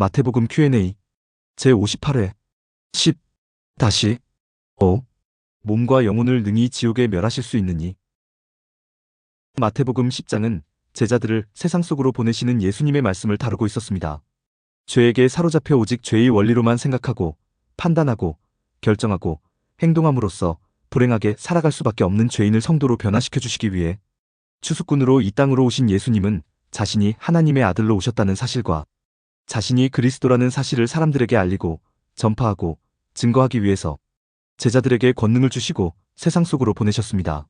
마태복음 Q&A 제58회 10. 다시 5. 몸과 영혼을 능히 지옥에 멸하실 수 있느니. 마태복음 10장은 제자들을 세상 속으로 보내시는 예수님의 말씀을 다루고 있었습니다. 죄에게 사로잡혀 오직 죄의 원리로만 생각하고 판단하고 결정하고 행동함으로써 불행하게 살아갈 수밖에 없는 죄인을 성도로 변화시켜 주시기 위해 추수꾼으로 이 땅으로 오신 예수님은 자신이 하나님의 아들로 오셨다는 사실과 자신이 그리스도라는 사실을 사람들에게 알리고 전파하고 증거하기 위해서 제자들에게 권능을 주시고 세상 속으로 보내셨습니다.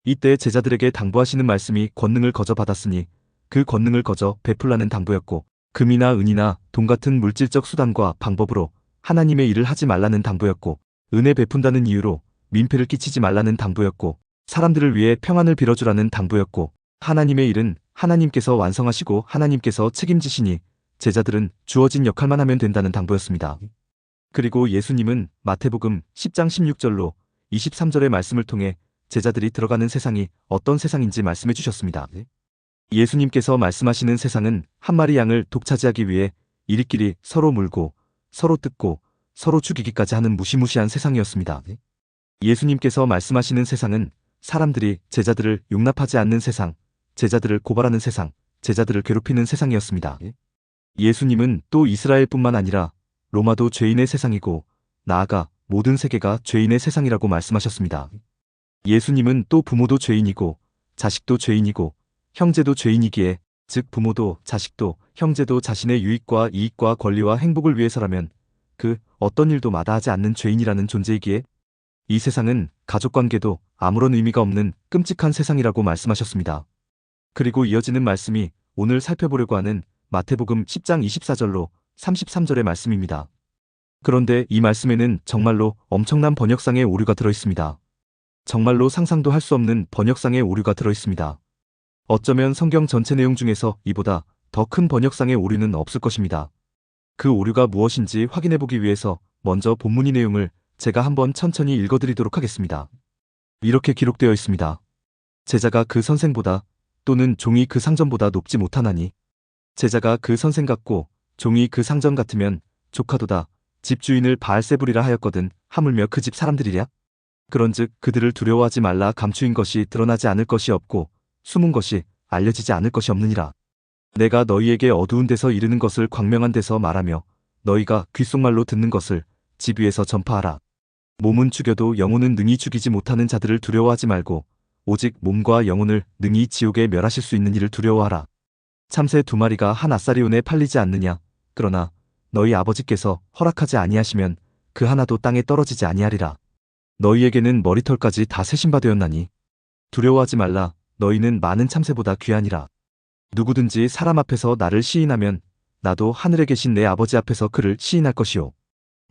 이때 제자들에게 당부하시는 말씀이 권능을 거저 받았으니 그 권능을 거저 베풀라는 당부였고, 금이나 은이나 돈 같은 물질적 수단과 방법으로 하나님의 일을 하지 말라는 당부였고, 은혜 베푼다는 이유로 민폐를 끼치지 말라는 당부였고, 사람들을 위해 평안을 빌어주라는 당부였고, 하나님의 일은 하나님께서 완성하시고 하나님께서 책임지시니 제자들은 주어진 역할만 하면 된다는 당부였습니다. 그리고 예수님은 마태복음 10장 16절로 23절의 말씀을 통해 제자들이 들어가는 세상이 어떤 세상인지 말씀해 주셨습니다. 예수님께서 말씀하시는 세상은 한 마리 양을 독차지하기 위해 이리끼리 서로 물고 서로 뜯고 서로 죽이기까지 하는 무시무시한 세상이었습니다. 예수님께서 말씀하시는 세상은 사람들이 제자들을 용납하지 않는 세상, 제자들을 고발하는 세상, 제자들을 괴롭히는 세상이었습니다. 예수님은 또 이스라엘뿐만 아니라 로마도 죄인의 세상이고 나아가 모든 세계가 죄인의 세상이라고 말씀하셨습니다. 예수님은 또 부모도 죄인이고 자식도 죄인이고 형제도 죄인이기에, 즉 부모도 자식도 형제도 자신의 유익과 이익과 권리와 행복을 위해서라면 그 어떤 일도 마다하지 않는 죄인이라는 존재이기에 이 세상은 가족관계도 아무런 의미가 없는 끔찍한 세상이라고 말씀하셨습니다. 그리고 이어지는 말씀이 오늘 살펴보려고 하는 마태복음 10장 24절로 33절의 말씀입니다. 그런데 이 말씀에는 정말로 엄청난 번역상의 오류가 들어있습니다. 정말로 상상도 할 수 없는 번역상의 오류가 들어있습니다. 어쩌면 성경 전체 내용 중에서 이보다 더 큰 번역상의 오류는 없을 것입니다. 그 오류가 무엇인지 확인해보기 위해서 먼저 본문의 내용을 제가 한번 천천히 읽어드리도록 하겠습니다. 이렇게 기록되어 있습니다. 제자가 그 선생보다 또는 종이 그 상전보다 높지 못하나니, 제자가 그 선생 같고 종이 그 상전 같으면 조카도다. 집주인을 바알세불이라 하였거든 하물며 그 집 사람들이랴. 그런즉 그들을 두려워하지 말라. 감추인 것이 드러나지 않을 것이 없고 숨은 것이 알려지지 않을 것이 없느니라. 내가 너희에게 어두운 데서 이르는 것을 광명한 데서 말하며 너희가 귓속말로 듣는 것을 집 위에서 전파하라. 몸은 죽여도 영혼은 능히 죽이지 못하는 자들을 두려워하지 말고 오직 몸과 영혼을 능히 지옥에 멸하실 수 있는 이를 두려워하라. 참새 2마리가 한 아사리온에 팔리지 않느냐. 그러나 너희 아버지께서 허락하지 아니하시면 그 하나도 땅에 떨어지지 아니하리라. 너희에게는 머리털까지 다 세신 바 되었나니 두려워하지 말라. 너희는 많은 참새보다 귀하니라. 누구든지 사람 앞에서 나를 시인하면 나도 하늘에 계신 내 아버지 앞에서 그를 시인할 것이요.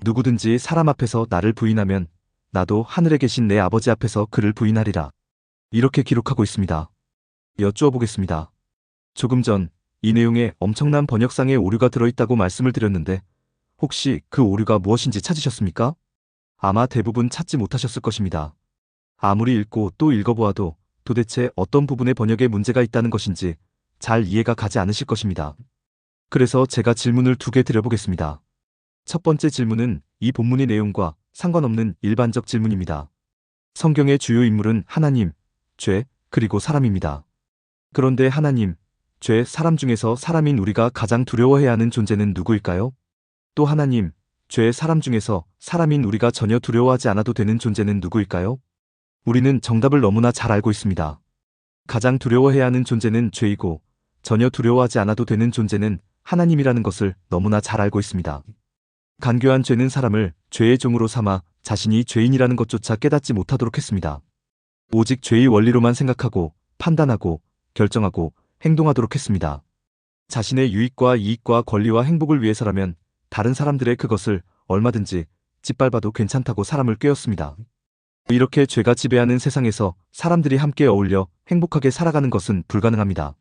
누구든지 사람 앞에서 나를 부인하면 나도 하늘에 계신 내 아버지 앞에서 그를 부인하리라. 이렇게 기록하고 있습니다. 여쭈어 보겠습니다. 조금 전 이 내용에 엄청난 번역상의 오류가 들어있다고 말씀을 드렸는데 혹시 그 오류가 무엇인지 찾으셨습니까? 아마 대부분 찾지 못하셨을 것입니다. 아무리 읽고 또 읽어보아도 도대체 어떤 부분에 번역에 문제가 있다는 것인지 잘 이해가 가지 않으실 것입니다. 그래서 제가 질문을 2개 드려보겠습니다. 첫 번째 질문은 이 본문의 내용과 상관없는 일반적 질문입니다. 성경의 주요 인물은 하나님, 죄, 그리고 사람입니다. 그런데 하나님, 죄, 사람 중에서 사람인 우리가 가장 두려워해야 하는 존재는 누구일까요? 또 하나님, 죄, 사람 중에서 사람인 우리가 전혀 두려워하지 않아도 되는 존재는 누구일까요? 우리는 정답을 너무나 잘 알고 있습니다. 가장 두려워해야 하는 존재는 죄이고 전혀 두려워하지 않아도 되는 존재는 하나님이라는 것을 너무나 잘 알고 있습니다. 간교한 죄는 사람을 죄의 종으로 삼아 자신이 죄인이라는 것조차 깨닫지 못하도록 했습니다. 오직 죄의 원리로만 생각하고 판단하고 결정하고 행동하도록 했습니다. 자신의 유익과 이익과 권리와 행복을 위해서라면 다른 사람들의 그것을 얼마든지 짓밟아도 괜찮다고 사람을 꾀었습니다. 이렇게 죄가 지배하는 세상에서 사람들이 함께 어울려 행복하게 살아가는 것은 불가능합니다.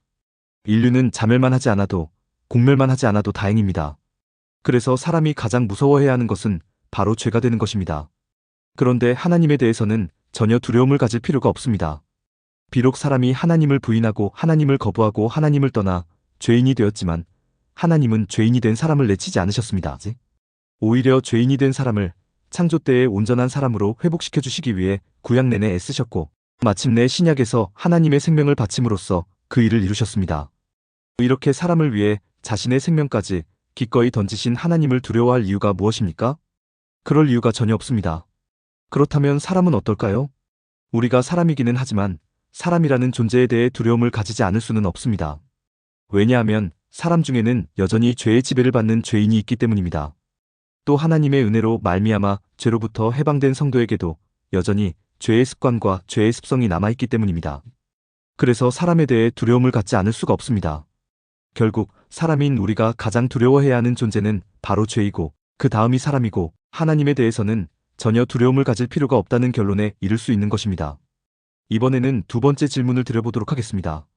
인류는 자멸만 하지 않아도 공멸만 하지 않아도 다행입니다. 그래서 사람이 가장 무서워해야 하는 것은 바로 죄가 되는 것입니다. 그런데 하나님에 대해서는 전혀 두려움을 가질 필요가 없습니다. 비록 사람이 하나님을 부인하고 하나님을 거부하고 하나님을 떠나 죄인이 되었지만 하나님은 죄인이 된 사람을 내치지 않으셨습니다. 오히려 죄인이 된 사람을 창조 때의 온전한 사람으로 회복시켜 주시기 위해 구약 내내 애쓰셨고 마침내 신약에서 하나님의 생명을 바침으로써 그 일을 이루셨습니다. 이렇게 사람을 위해 자신의 생명까지 기꺼이 던지신 하나님을 두려워할 이유가 무엇입니까? 그럴 이유가 전혀 없습니다. 그렇다면 사람은 어떨까요? 우리가 사람이기는 하지만 사람이라는 존재에 대해 두려움을 가지지 않을 수는 없습니다. 왜냐하면 사람 중에는 여전히 죄의 지배를 받는 죄인이 있기 때문입니다. 또 하나님의 은혜로 말미암아 죄로부터 해방된 성도에게도 여전히 죄의 습관과 죄의 습성이 남아있기 때문입니다. 그래서 사람에 대해 두려움을 갖지 않을 수가 없습니다. 결국 사람인 우리가 가장 두려워해야 하는 존재는 바로 죄이고 그 다음이 사람이고 하나님에 대해서는 전혀 두려움을 가질 필요가 없다는 결론에 이를 수 있는 것입니다. 이번에는 두 번째 질문을 드려보도록 하겠습니다.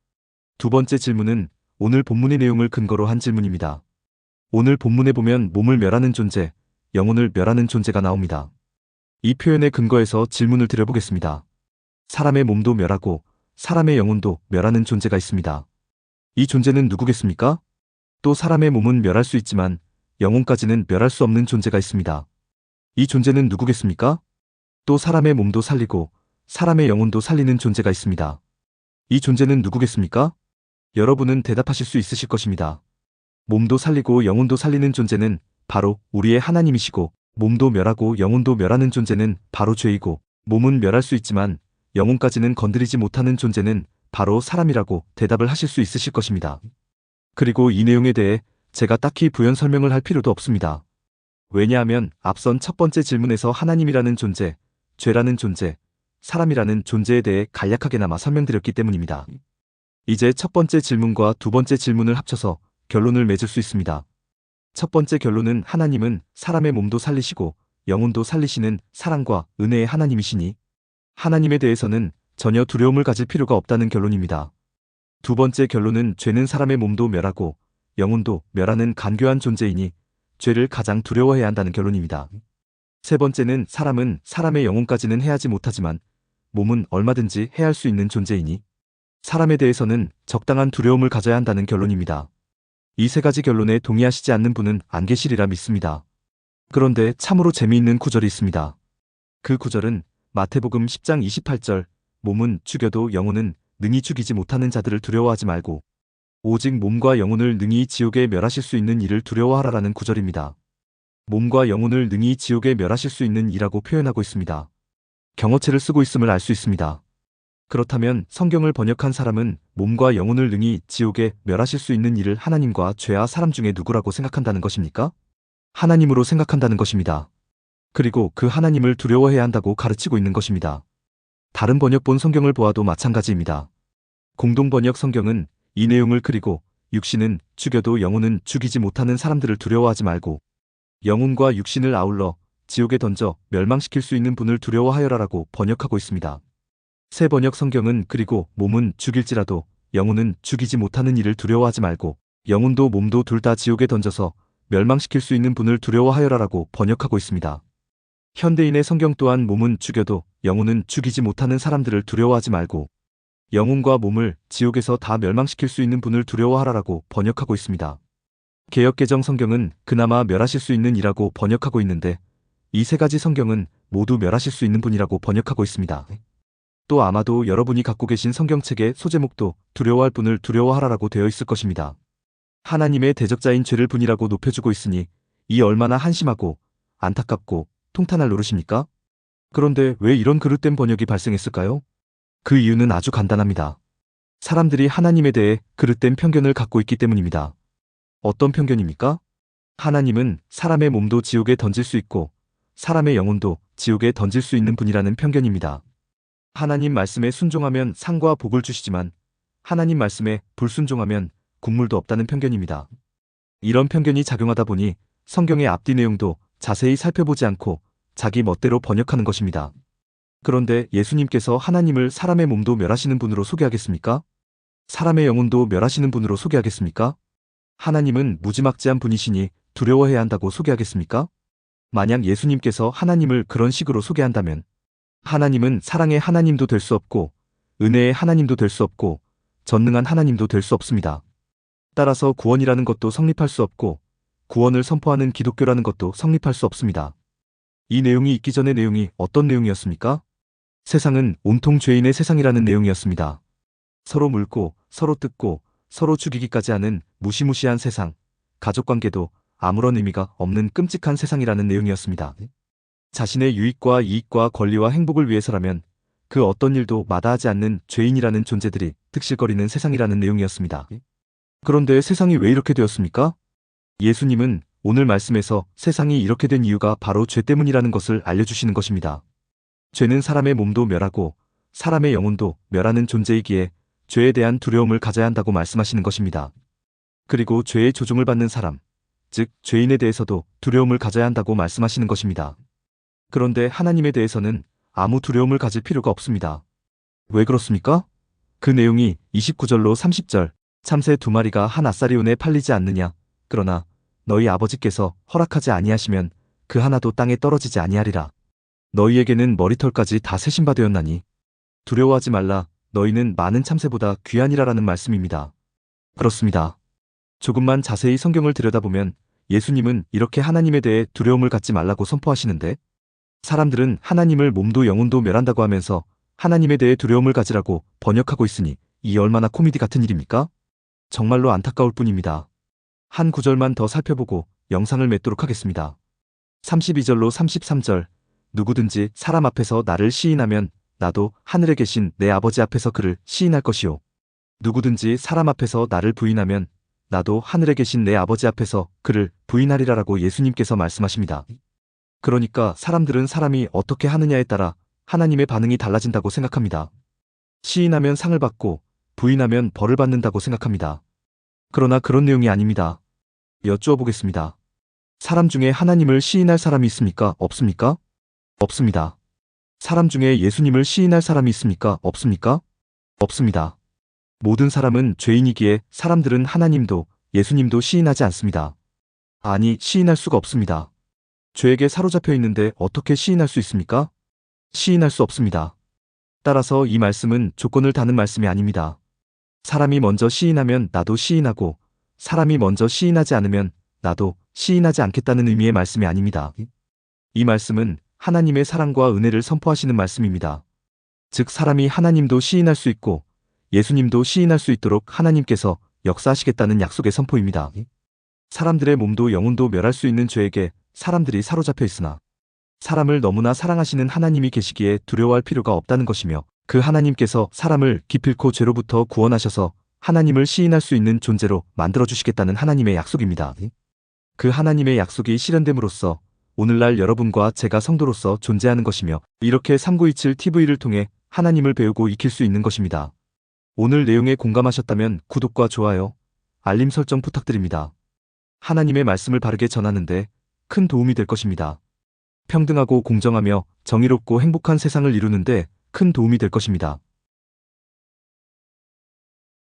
두 번째 질문은 오늘 본문의 내용을 근거로 한 질문입니다. 오늘 본문에 보면 몸을 멸하는 존재, 영혼을 멸하는 존재가 나옵니다. 이 표현에 근거해서 질문을 드려보겠습니다. 사람의 몸도 멸하고 사람의 영혼도 멸하는 존재가 있습니다. 이 존재는 누구겠습니까? 또 사람의 몸은 멸할 수 있지만 영혼까지는 멸할 수 없는 존재가 있습니다. 이 존재는 누구겠습니까? 또 사람의 몸도 살리고 사람의 영혼도 살리는 존재가 있습니다. 이 존재는 누구겠습니까? 여러분은 대답하실 수 있으실 것입니다. 몸도 살리고 영혼도 살리는 존재는 바로 우리의 하나님이시고 몸도 멸하고 영혼도 멸하는 존재는 바로 죄이고 몸은 멸할 수 있지만 영혼까지는 건드리지 못하는 존재는 바로 사람이라고 대답을 하실 수 있으실 것입니다. 그리고 이 내용에 대해 제가 딱히 부연 설명을 할 필요도 없습니다. 왜냐하면 앞선 첫 번째 질문에서 하나님이라는 존재, 죄라는 존재, 사람이라는 존재에 대해 간략하게나마 설명드렸기 때문입니다. 이제 첫 번째 질문과 두 번째 질문을 합쳐서 결론을 맺을 수 있습니다. 첫 번째 결론은 하나님은 사람의 몸도 살리시고 영혼도 살리시는 사랑과 은혜의 하나님이시니 하나님에 대해서는 전혀 두려움을 가질 필요가 없다는 결론입니다. 두 번째 결론은 죄는 사람의 몸도 멸하고 영혼도 멸하는 간교한 존재이니 죄를 가장 두려워해야 한다는 결론입니다. 세 번째는 사람은 사람의 영혼까지는 해하지 못하지만 몸은 얼마든지 해할 수 있는 존재이니 사람에 대해서는 적당한 두려움을 가져야 한다는 결론입니다. 이 세 가지 결론에 동의하시지 않는 분은 안 계시리라 믿습니다. 그런데 참으로 재미있는 구절이 있습니다. 그 구절은 마태복음 10장 28절 몸은 죽여도 영혼은 능히 죽이지 못하는 자들을 두려워하지 말고 오직 몸과 영혼을 능히 지옥에 멸하실 수 있는 이를 두려워하라라는 구절입니다. 몸과 영혼을 능히 지옥에 멸하실 수 있는 이라고 표현하고 있습니다. 경어체를 쓰고 있음을 알 수 있습니다. 그렇다면 성경을 번역한 사람은 몸과 영혼을 능히 지옥에 멸하실 수 있는 이를 하나님과 죄와 사람 중에 누구라고 생각한다는 것입니까? 하나님으로 생각한다는 것입니다. 그리고 그 하나님을 두려워해야 한다고 가르치고 있는 것입니다. 다른 번역본 성경을 보아도 마찬가지입니다. 공동번역 성경은 이 내용을 그리고 육신은 죽여도 영혼은 죽이지 못하는 사람들을 두려워하지 말고 영혼과 육신을 아울러 지옥에 던져 멸망시킬 수 있는 분을 두려워하여라라고 번역하고 있습니다. 새 번역 성경은 그리고 몸은 죽일지라도 영혼은 죽이지 못하는 이를 두려워하지 말고 영혼도 몸도 둘 다 지옥에 던져서 멸망시킬 수 있는 분을 두려워하여라라고 번역하고 있습니다. 현대인의 성경 또한 몸은 죽여도 영혼은 죽이지 못하는 사람들을 두려워하지 말고 영혼과 몸을 지옥에서 다 멸망시킬 수 있는 분을 두려워하라라고 번역하고 있습니다. 개역개정 성경은 그나마 멸하실 수 있는 이라고 번역하고 있는데 이 세 가지 성경은 모두 멸하실 수 있는 분이라고 번역하고 있습니다. 또 아마도 여러분이 갖고 계신 성경책의 소제목도 두려워할 분을 두려워하라라고 되어 있을 것입니다. 하나님의 대적자인 죄를 분이라고 높여주고 있으니 이 얼마나 한심하고 안타깝고 통탄할 노릇입니까? 그런데 왜 이런 그릇된 번역이 발생했을까요? 그 이유는 아주 간단합니다. 사람들이 하나님에 대해 그릇된 편견을 갖고 있기 때문입니다. 어떤 편견입니까? 하나님은 사람의 몸도 지옥에 던질 수 있고 사람의 영혼도 지옥에 던질 수 있는 분이라는 편견입니다. 하나님 말씀에 순종하면 상과 복을 주시지만 하나님 말씀에 불순종하면 국물도 없다는 편견입니다. 이런 편견이 작용하다 보니 성경의 앞뒤 내용도 자세히 살펴보지 않고 자기 멋대로 번역하는 것입니다. 그런데 예수님께서 하나님을 사람의 몸도 멸하시는 분으로 소개하겠습니까? 사람의 영혼도 멸하시는 분으로 소개하겠습니까? 하나님은 무지막지한 분이시니 두려워해야 한다고 소개하겠습니까? 만약 예수님께서 하나님을 그런 식으로 소개한다면 하나님은 사랑의 하나님도 될 수 없고 은혜의 하나님도 될 수 없고 전능한 하나님도 될 수 없습니다. 따라서 구원이라는 것도 성립할 수 없고 구원을 선포하는 기독교라는 것도 성립할 수 없습니다. 이 내용이 있기 전의 내용이 어떤 내용이었습니까? 세상은 온통 죄인의 세상이라는 내용이었습니다. 서로 물고 서로 뜯고 서로 죽이기까지 하는 무시무시한 세상, 가족관계도 아무런 의미가 없는 끔찍한 세상이라는 내용이었습니다. 자신의 유익과 이익과 권리와 행복을 위해서라면 그 어떤 일도 마다하지 않는 죄인이라는 존재들이 득실거리는 세상이라는 내용이었습니다. 그런데 세상이 왜 이렇게 되었습니까? 예수님은 오늘 말씀에서 세상이 이렇게 된 이유가 바로 죄 때문이라는 것을 알려주시는 것입니다. 죄는 사람의 몸도 멸하고 사람의 영혼도 멸하는 존재이기에 죄에 대한 두려움을 가져야 한다고 말씀하시는 것입니다. 그리고 죄의 조종을 받는 사람, 즉 죄인에 대해서도 두려움을 가져야 한다고 말씀하시는 것입니다. 그런데 하나님에 대해서는 아무 두려움을 가질 필요가 없습니다. 왜 그렇습니까? 그 내용이 29절로 30절, 참새 2마리가 한 아사리온에 팔리지 않느냐. 그러나 너희 아버지께서 허락하지 아니하시면 그 하나도 땅에 떨어지지 아니하리라. 너희에게는 머리털까지 다 세신 바 되었나니 두려워하지 말라. 너희는 많은 참새보다 귀하니라라는 말씀입니다. 그렇습니다. 조금만 자세히 성경을 들여다보면 예수님은 이렇게 하나님에 대해 두려움을 갖지 말라고 선포하시는데, 사람들은 하나님을 몸도 영혼도 멸한다고 하면서 하나님에 대해 두려움을 가지라고 번역하고 있으니 이 얼마나 코미디 같은 일입니까? 정말로 안타까울 뿐입니다. 한 구절만 더 살펴보고 영상을 맺도록 하겠습니다. 32절로 33절, 누구든지 사람 앞에서 나를 시인하면 나도 하늘에 계신 내 아버지 앞에서 그를 시인할 것이요. 누구든지 사람 앞에서 나를 부인하면 나도 하늘에 계신 내 아버지 앞에서 그를 부인하리라라고 예수님께서 말씀하십니다. 그러니까 사람들은 사람이 어떻게 하느냐에 따라 하나님의 반응이 달라진다고 생각합니다. 시인하면 상을 받고 부인하면 벌을 받는다고 생각합니다. 그러나 그런 내용이 아닙니다. 여쭈어 보겠습니다. 사람 중에 하나님을 시인할 사람이 있습니까? 없습니까? 없습니다. 사람 중에 예수님을 시인할 사람이 있습니까? 없습니까? 없습니다. 모든 사람은 죄인이기에 사람들은 하나님도 예수님도 시인하지 않습니다. 아니, 시인할 수가 없습니다. 죄에게 사로잡혀 있는데 어떻게 시인할 수 있습니까? 시인할 수 없습니다. 따라서 이 말씀은 조건을 다는 말씀이 아닙니다. 사람이 먼저 시인하면 나도 시인하고 사람이 먼저 시인하지 않으면 나도 시인하지 않겠다는 의미의 말씀이 아닙니다. 이 말씀은 하나님의 사랑과 은혜를 선포하시는 말씀입니다. 즉 사람이 하나님도 시인할 수 있고 예수님도 시인할 수 있도록 하나님께서 역사하시겠다는 약속의 선포입니다. 사람들의 몸도 영혼도 멸할 수 있는 죄에게 사람들이 사로잡혀 있으나 사람을 너무나 사랑하시는 하나님이 계시기에 두려워할 필요가 없다는 것이며, 그 하나님께서 사람을 기필코 죄로부터 구원하셔서 하나님을 시인할 수 있는 존재로 만들어주시겠다는 하나님의 약속입니다. 그 하나님의 약속이 실현됨으로써 오늘날 여러분과 제가 성도로서 존재하는 것이며, 이렇게 3927 TV를 통해 하나님을 배우고 익힐 수 있는 것입니다. 오늘 내용에 공감하셨다면 구독과 좋아요, 알림 설정 부탁드립니다. 하나님의 말씀을 바르게 전하는데 큰 도움이 될 것입니다. 평등하고 공정하며 정의롭고 행복한 세상을 이루는데 큰 도움이 될 것입니다.